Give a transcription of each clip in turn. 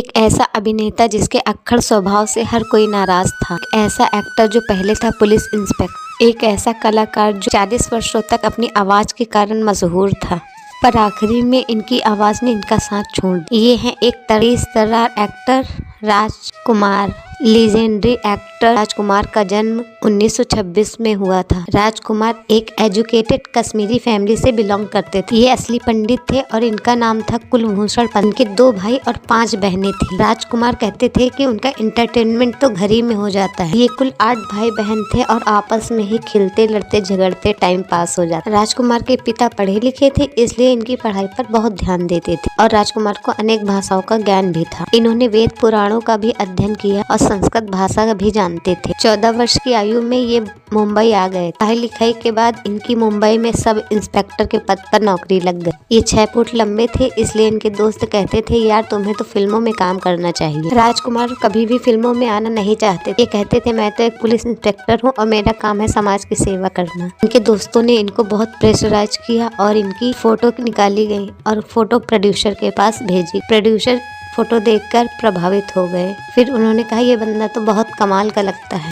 एक ऐसा अभिनेता जिसके अक्खड़ स्वभाव से हर कोई नाराज था। एक ऐसा एक्टर जो पहले था पुलिस इंस्पेक्टर। एक ऐसा कलाकार जो 40 वर्षों तक अपनी आवाज के कारण मशहूर था, पर आखिरी में इनकी आवाज ने इनका साथ छोड़ दिया। ये है एक तेज तर्रार एक्टर राजकुमार। लीजेंडरी एक्टर राजकुमार का जन्म 1926 में हुआ था। राजकुमार एक एजुकेटेड कश्मीरी फैमिली से बिलोंग करते थे। ये असली पंडित थे और इनका नाम था कुलभूषण पंडित। इनके 2 भाई और 5 बहनें थी। राजकुमार कहते थे कि उनका एंटरटेनमेंट तो घर ही में हो जाता है। ये कुल 8 भाई बहन थे और आपस में ही खिलते लड़ते झगड़ते टाइम पास हो जाता। राजकुमार के पिता पढ़े लिखे थे, इसलिए इनकी पढ़ाई पर बहुत ध्यान देते थे और राजकुमार को अनेक भाषाओं का ज्ञान भी था। इन्होंने वेद पुराणों का भी अध्ययन किया और संस्कृत भाषा भी जानते थे। 14 वर्ष की आयु में ये मुंबई आ गए। पढ़ाई लिखाई के बाद इनकी मुंबई में सब इंस्पेक्टर के पद पर नौकरी लग गई। ये 6 फुट लंबे थे, इसलिए इनके दोस्त कहते थे, यार तुम्हें तो फिल्मों में काम करना चाहिए। राजकुमार कभी भी फिल्मों में आना नहीं चाहते। ये कहते थे, मैं तो एक पुलिस इंस्पेक्टर हूँ और मेरा काम है समाज की सेवा करना। इनके दोस्तों ने इनको बहुत प्रेशराइज किया और इनकी फोटो निकाली गई और फोटो प्रोड्यूसर के पास भेजी। प्रोड्यूसर फोटो देखकर प्रभावित हो गए। फिर उन्होंने कहा, ये बंदा तो बहुत कमाल का लगता है।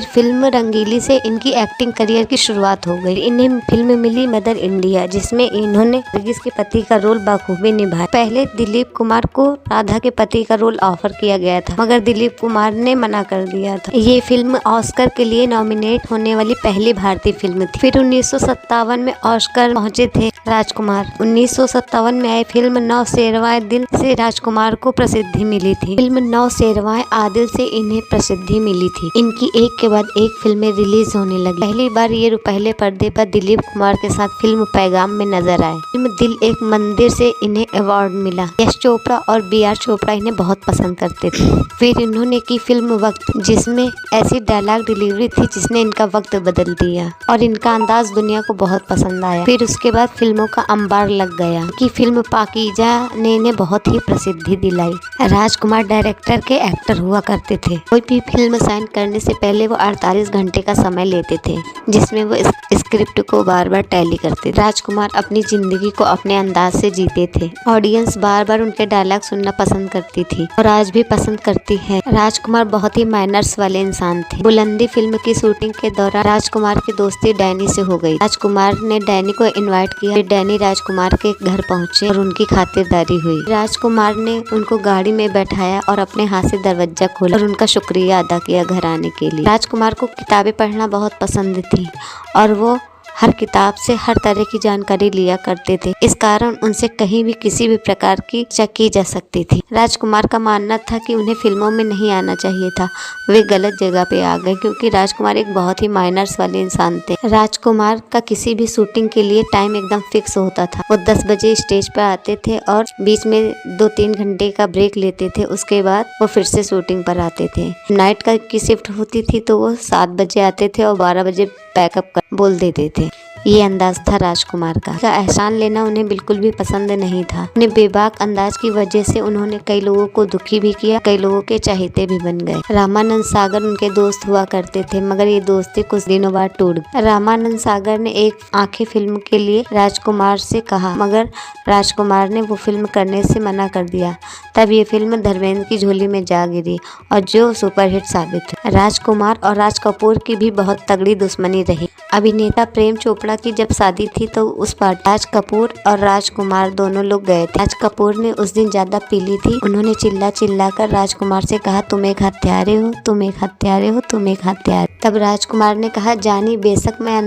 फिल्म रंगीली से इनकी एक्टिंग करियर की शुरुआत हो गई। इन्हें फिल्म मिली मदर इंडिया, जिसमें इन्होंने नरगिस के पति का रोल बखूबी निभाया। पहले दिलीप कुमार को राधा के पति का रोल ऑफर किया गया था, मगर दिलीप कुमार ने मना कर दिया था। ये फिल्म ऑस्कर के लिए नॉमिनेट होने वाली पहली भारतीय फिल्म थी। फिर 1957 में ऑस्कर पहुंचे थे राजकुमार। 1957 में आई फिल्म नौ शेरवाए दिल से राजकुमार को प्रसिद्धि मिली थी। फिल्म नौ शेरवाए आदिल से इन्हें प्रसिद्धि मिली थी। इनकी एक के बाद एक फिल्में रिलीज होने लगी। पहली बार ये पहले पर्दे पर दिलीप कुमार के साथ फिल्म पैगाम में नजर आए। फिल्म दिल एक मंदिर से इन्हें अवार्ड मिला। यश चोपड़ा और BR चोपड़ा इन्हें बहुत पसंद करते थे। फिर इन्होंने की फिल्म वक्त, जिसमें ऐसी डायलॉग डिलीवरी थी जिसने इनका वक्त बदल दिया और इनका अंदाज दुनिया को बहुत पसंद आया। फिर उसके बाद फिल्मों का अंबार लग गया कि फिल्म पाकीजा ने इन्हें बहुत ही प्रसिद्धि दिलाई। राजकुमार डायरेक्टर के एक्टर हुआ करते थे। कोई भी फिल्म साइन करने से पहले वो 48 घंटे का समय लेते थे, जिसमें वो स्क्रिप्ट को बार बार टैली करते थे। राजकुमार अपनी जिंदगी को अपने अंदाज से जीते थे। ऑडियंस बार बार उनके डायलॉग सुनना पसंद करती थी और आज भी पसंद करती है। राजकुमार बहुत ही माइनर्स वाले इंसान थे। बुलंदी फिल्म की शूटिंग के दौरान राजकुमार की दोस्ती डैनी से हो गई। राजकुमार ने डैनी को इनवाइट किया। डैनी राजकुमार के घर पहुंचे और उनकी खातिरदारी हुई। राजकुमार ने उनको गाड़ी में बैठाया और अपने हाथ से दरवाजा खोला और उनका शुक्रिया अदा किया घर आने के लिए। राजकुमार को किताबें पढ़ना बहुत पसंद थी और वो हर किताब से हर तरह की जानकारी लिया करते थे। इस कारण उनसे कहीं भी किसी भी प्रकार की चेक की जा सकती थी। राजकुमार का मानना था कि उन्हें फिल्मों में नहीं आना चाहिए था। वे गलत जगह पे आ गए क्योंकि राजकुमार एक बहुत ही माइनर्स वाले इंसान थे। राजकुमार का किसी भी शूटिंग के लिए टाइम एकदम फिक्स होता था। वो 10 बजे स्टेज पर आते थे और बीच में 2-3 घंटे का ब्रेक लेते थे। उसके बाद वो फिर से शूटिंग पर आते थे। नाइट की शिफ्ट होती थी तो वो 7 बजे आते थे और 12 बजे पैकअप कर बोल देते थे। ये अंदाज था राजकुमार का। एहसान लेना उन्हें बिल्कुल भी पसंद नहीं था। अपने बेबाक अंदाज की वजह से उन्होंने कई लोगों को दुखी भी किया, कई लोगों के चहेते भी बन गए। रामानंद सागर उनके दोस्त हुआ करते थे, मगर ये दोस्ती कुछ दिनों बाद टूट गई। रामानंद सागर ने एक आंखें फिल्म के लिए राजकुमार से कहा, मगर राजकुमार ने वो फिल्म करने से मना कर दिया। तब ये फिल्म धर्मेंद्र की झोली में जा गिरी और जो सुपरहिट साबित हुई। राजकुमार और राज कपूर की भी बहुत तगड़ी दुश्मनी रही। अभिनेता प्रेम चोपड़ा की जब शादी थी तो उस पार्टी राज कपूर और राजकुमार दोनों लोग गए थे। राज कपूर ने उस दिन ज्यादा पी ली थी। उन्होंने चिल्ला कर राजकुमार से कहा, तुम एक हत्यारे हो, तुम एक हत्यारे हो, तुम एक हत्यारे। तब राजकुमार ने कहा, जानी बेशक मैं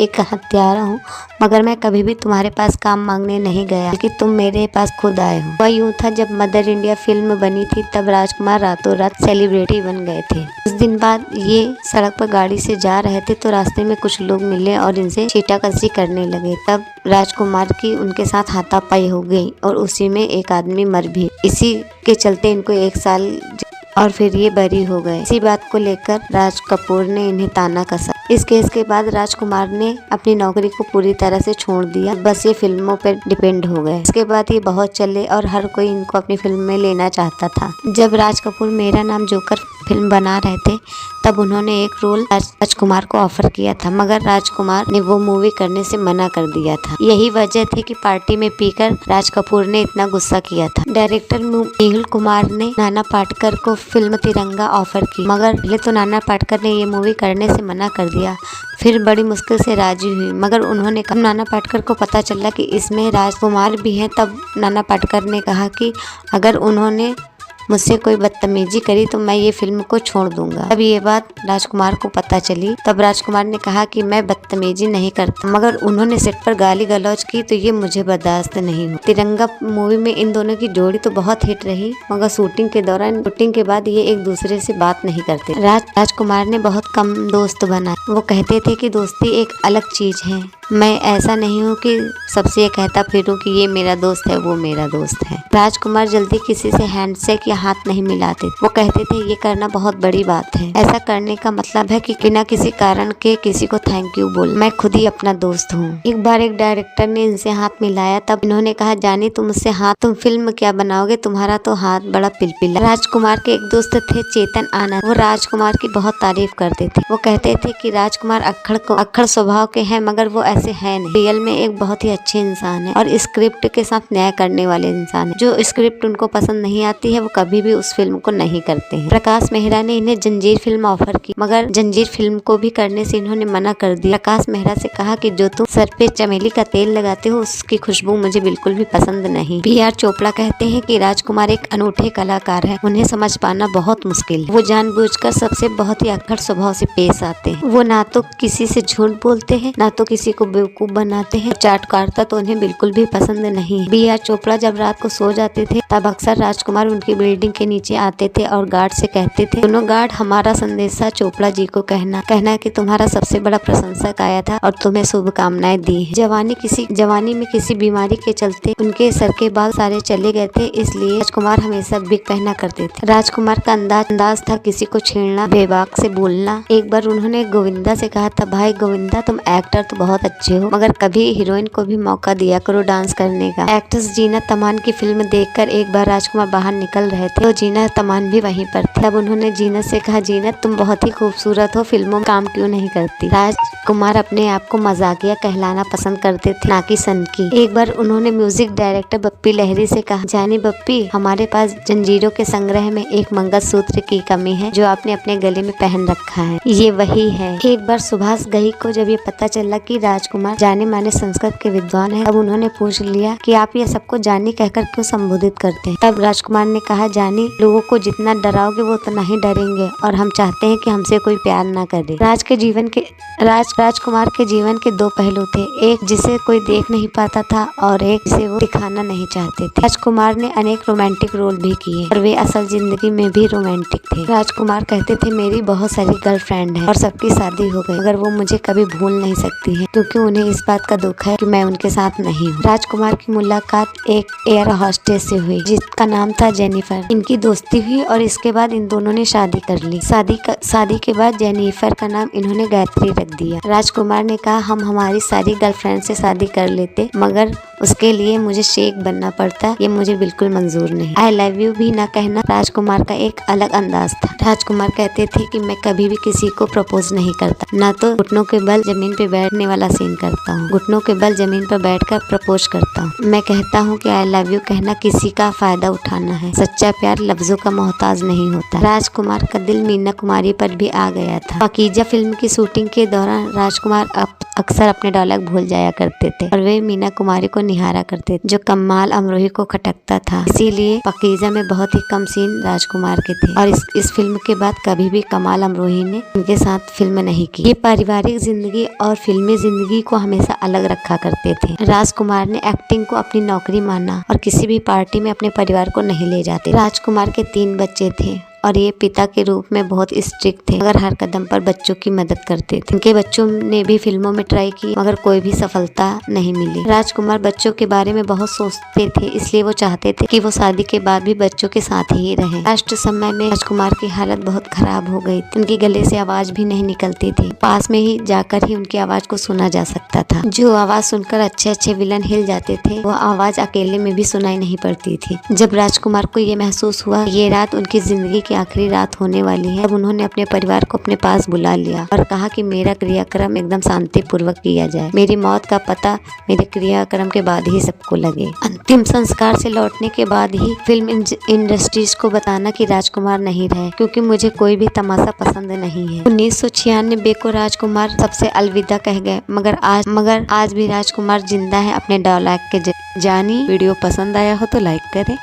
एक हत्यारा हूँ, मगर मैं कभी भी तुम्हारे पास काम मांगने नहीं गया, बल्कि तुम मेरे पास खुद आए हो। वह यूँ था, जब मदर इंडिया फिल्म बनी थी तब राजकुमार रातों रात सेलिब्रिटी बन गए थे। कुछ दिन बाद ये सड़क पर गाड़ी से जा रहे थे तो रास्ते में कुछ लोग मिले और इनसे छींटाकशी करने लगे। तब राजकुमार की उनके साथ हाथापाई हो गई और उसी में एक आदमी मर भी। इसी के चलते इनको 1 साल और फिर ये बरी हो गए। इसी बात को लेकर राज कपूर ने इन्हें ताना कसा। इस केस के बाद राजकुमार ने अपनी नौकरी को पूरी तरह से छोड़ दिया, बस ये फिल्मों पर डिपेंड हो गए। इसके बाद ये बहुत चले और हर कोई इनको अपनी फिल्म में लेना चाहता था। जब राज कपूर मेरा नाम जोकर फिल्म बना रहे थे तब उन्होंने एक रोल राजकुमार को ऑफर किया था, मगर राजकुमार ने वो मूवी करने से मना कर दिया था। यही वजह थी कि पार्टी में पीकर राज कपूर ने इतना गुस्सा किया था। डायरेक्टर मेहुल कुमार ने नाना पाटेकर को फिल्म तिरंगा ऑफर की, मगर पहले तो नाना पाटेकर ने ये मूवी करने से मना कर दिया, फिर बड़ी मुश्किल से राजी हुई। मगर उन्होंने कहा, नाना पाटेकर को पता चला कि इसमें राजकुमार भी हैं, तब नाना पाटेकर ने कहा कि अगर उन्होंने मुझसे कोई बदतमीजी करी तो मैं ये फिल्म को छोड़ दूंगा। तब ये बात राजकुमार को पता चली, तब राजकुमार ने कहा कि मैं बदतमीजी नहीं करता, मगर उन्होंने सेट पर गाली गलौज की तो ये मुझे बर्दाश्त नहीं हुआ। तिरंगा मूवी में इन दोनों की जोड़ी तो बहुत हिट रही, मगर शूटिंग के बाद ये एक दूसरे से बात नहीं करते। राजकुमार ने बहुत कम दोस्त बनाए। वो कहते थे कि दोस्ती एक अलग चीज है, मैं ऐसा नहीं हूँ कि सबसे कहता फिरूं कि ये मेरा दोस्त है, वो मेरा दोस्त है। राजकुमार जल्दी किसी से हैंडशेक या हाथ नहीं मिलाते। वो कहते थे ये करना बहुत बड़ी बात है, ऐसा करने का मतलब है कि बिना किसी कारण के किसी को थैंक यू बोल, मैं खुद ही अपना दोस्त हूँ। एक बार एक डायरेक्टर ने इनसे हाथ मिलाया, तब इन्होंने कहा, जानी तुम मुझसे हाथ, तुम फिल्म क्या बनाओगे, तुम्हारा तो हाथ बड़ा पिलपिला। राजकुमार के एक दोस्त थे चेतन आनंद, वो राजकुमार की बहुत तारीफ करते थे। वो कहते थे कि राजकुमार अक्खड़ स्वभाव के हैं, मगर वो ऐसे है नहीं, रियल में एक बहुत ही अच्छे इंसान है और स्क्रिप्ट के साथ न्याय करने वाले इंसान है। जो स्क्रिप्ट उनको पसंद नहीं आती है वो कभी भी उस फिल्म को नहीं करते हैं। प्रकाश मेहरा ने इन्हें जंजीर फिल्म ऑफर की, मगर जंजीर फिल्म को भी करने से इन्होंने मना कर दिया। प्रकाश मेहरा से कहा कि जो तुम सर पे चमेली का तेल लगाते हो उसकी खुशबू मुझे बिल्कुल भी पसंद नहीं। पीआर चोपड़ा कहते हैं कि राजकुमार एक अनूठे कलाकार है, उन्हें समझ पाना बहुत मुश्किल है। वो जानबूझकर सबसे बहुत ही अक्खड़ स्वभाव से पेश आते हैं। वो ना तो किसी से झूठ बोलते हैं, ना तो किसी को बेवकूफ बनाते हैं। चाटुकारिता तो उन्हें बिल्कुल भी पसंद नहीं है। पीआर चोपड़ा जब रात को सो जाते थे तब अक्सर राजकुमार उनकी बिल्डिंग के नीचे आते थे और गार्ड से कहते थे, दोनों गार्ड, हमारा संदेशा चोपड़ा जी को कहना कि तुम्हारा सबसे बड़ा प्रशंसक आया था और तुम्हें शुभकामनाएं दी है। जवानी में किसी बीमारी के चलते उनके सर के बाल सारे चले गए थे, इसलिए राजकुमार हमेशा बिग पहना करते थे। राजकुमार का अंदाज था किसी को छेड़ना, बेबाक से बोलना। एक बार उन्होंने गोविंदा से कहा था, भाई गोविंदा, तुम एक्टर तो बहुत अच्छे हो, मगर कभी हीरोइन को भी मौका दिया करो डांस करने का। एक्ट्रेस जीना तमान की फिल्म देखकर एक बार राजकुमार बाहर निकल रहे थे, तो जीना तमान भी वहीं पर थी। तब उन्होंने जीना से कहा, जीना तुम बहुत ही खूबसूरत हो, फिल्मों में काम क्यों नहीं करती। राजकुमार अपने आप को मजाकिया कहलाना पसंद करते थे, ना कि सनकी। एक बार उन्होंने म्यूजिक डायरेक्टर बप्पी लहरी से कहा, जानी बप्पी, हमारे पास जंजीरों के संग्रह में एक मंगलसूत्र की कमी है जो आपने अपने गले में पहन रखा है, ये वही है। एक बार सुभाष घई को जब ये पता चला कि राजकुमार जाने माने संस्कृत के विद्वान है, तब उन्होंने पूछ लिया कि आप ये सबको जानी कहकर क्यों संबोधित करते हैं। तब राजकुमार ने कहा, जानी, लोगों को जितना डराओगे वो उतना ही डरेंगे और हम चाहते हैं कि हमसे कोई प्यार ना करे। राजकुमार के जीवन के दो पहलू थे, एक जिसे कोई देख नहीं पाता था और एक जिसे वो दिखाना नहीं चाहते थे। राजकुमार ने अनेक रोमांटिक रोल भी किए और वे असल जिंदगी में भी रोमांटिक थे। राजकुमार कहते थे, मेरी बहुत सारी गर्लफ्रेंड है और सबकी शादी हो गई, मगर वो मुझे कभी भूल नहीं सकती है, क्योंकि उन्हें इस बात का दुख है कि मैं उनके साथ नहीं हूँ। राजकुमार की मुलाकात एक एयर होस्टेस से हुई जिसका नाम था जेनिफर। इनकी दोस्ती हुई और इसके बाद इन दोनों ने शादी कर ली। शादी के बाद जेनिफर का नाम इन्होंने गायत्री रख दिया। राजकुमार ने कहा, हम हमारी सारी गर्लफ्रेंड से शादी कर लेते, मगर उसके लिए मुझे शेख बनना पड़ता, ये मुझे बिल्कुल मंजूर नहीं। आई लव यू भी ना कहना राजकुमार का एक अलग अंदाज था। राजकुमार कहते थे कि मैं कभी भी किसी को प्रपोज नहीं करता, ना तो घुटनों के बल जमीन पे बैठने वाला सीन करता हूँ, घुटनों के बल जमीन पर बैठकर प्रपोज करता हूँ। मैं कहता हूँ कि आई लव यू कहना किसी का फायदा उठाना है, सच्चा प्यार लफ्जों का मोहताज नहीं होता। राजकुमार का दिल मीना कुमारी पर भी आ गया था। पाकीजा फिल्म की शूटिंग के दौरान राजकुमार अक्सर अपने डायलॉग भूल जाया करते थे और वे मीना कुमारी को निहारा करते थे, जो कमाल अमरोही को खटकता था। इसीलिए पाकीजा में बहुत ही कम सीन राजकुमार के थे और इस फिल्म के बाद कभी भी कमाल अमरोही ने उनके साथ फिल्म नहीं की। ये पारिवारिक जिंदगी और फिल्मी जिंदगी को हमेशा अलग रखा करते थे। राजकुमार ने एक्टिंग को अपनी नौकरी माना और किसी भी पार्टी में अपने परिवार को नहीं ले जाते। राजकुमार के 3 बच्चे थे और ये पिता के रूप में बहुत स्ट्रिक्ट थे, मगर हर कदम पर बच्चों की मदद करते थे। इनके बच्चों ने भी फिल्मों में ट्राई की, मगर कोई भी सफलता नहीं मिली। राजकुमार बच्चों के बारे में बहुत सोचते थे, इसलिए वो चाहते थे कि वो शादी के बाद भी बच्चों के साथ ही रहे। लास्ट समय में राजकुमार की हालत बहुत खराब हो गई, उनके गले से आवाज भी नहीं निकलती थी, पास में ही जाकर ही उनकी आवाज को सुना जा सकता था। जो आवाज सुनकर अच्छे विलन हिल जाते थे, वो आवाज अकेले में भी सुनाई नहीं पड़ती थी। जब राजकुमार को ये महसूस हुआ ये रात उनकी जिंदगी की आखिरी रात होने वाली है, तब उन्होंने अपने परिवार को अपने पास बुला लिया और कहा कि मेरा क्रियाक्रम एकदम शांतिपूर्वक किया जाए। मेरी मौत का पता मेरे क्रियाक्रम के बाद ही सबको लगे। अंतिम संस्कार से लौटने के बाद ही फिल्म इंडस्ट्रीज को बताना कि राजकुमार नहीं रहे, क्योंकि मुझे कोई भी तमाशा पसंद नहीं है। 1996 को राजकुमार सबसे अलविदा कह गए, मगर आज भी राजकुमार जिंदा है अपने डायलॉग के जानी। वीडियो पसंद आया हो तो लाइक करें।